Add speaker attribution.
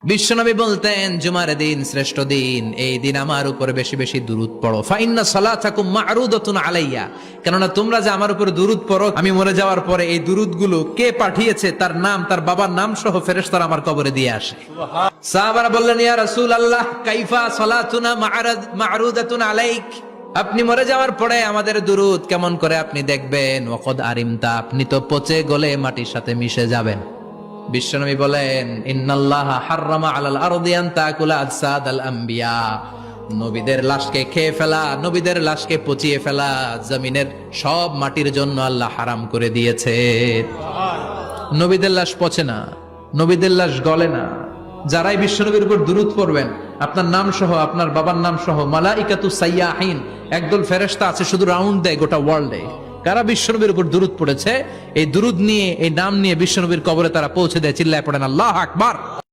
Speaker 1: বিশ্বনবী বলতেন জুমার দিন শ্রেষ্ঠ দিন, এই দিন আমার উপরে বেশি বেশি দুরূদ পড়ো। ফাইন্না সালাতাকুম মা'রুদাতুন আলাইয়া, কেননা তোমরা যে আমার উপরে দুরূদ পড়ো, আমি মরে যাওয়ার পরে এই দুরূদগুলো কে পাঠিয়েছে তার নাম, তার বাবার নাম সহ ফেরেশতারা আমার কবরে দিয়ে আসে। সাহাবারা বললেন, ইয়া রাসূলুল্লাহ কাইফা সালাতুনা মা'রুদাতুন আলাইক, আপনি মরে যাওয়ার পরে আমাদের দুরূদ কেমন করে আপনি দেখবেন? ওয়াকাদ আরিমতা, আপনি তো পচে গলে মাটির সাথে মিশে যাবেন। বিশ্বনবী বলেন, ইন্নাল্লাহা হাররামা আলাল আরদি আন তাকুলা আজসাদাল আম্বিয়া, নবীদের লাশকে খেয়ে ফেলা, নবীদের লাশকে পচিয়ে ফেলা জমিনের সব মাটির জন্য আল্লাহ হারাম করে দিয়েছে। নবীদের লাশ পচে না, নবীদের লাশ গলে না। যারাই বিশ্বনবীর উপর দুরূদ পড়বেন, আপনার নাম সহ, আপনার বাবার নাম সহ, মালাইকাতু সাইয়াহিন, একদল ফেরেশতা আছে শুধু রাউন্ড দেয় গোটা ওয়ার্ল্ডে। কারা বিশ্বনবীর উপর দুরূদ পড়েছে, এই দুরূদ নিয়ে, এই নাম নিয়ে বিশ্বনবীর কবরে তারা পৌঁছে দেয়। চিল্লায় পড়েন আল্লাহু আকবার।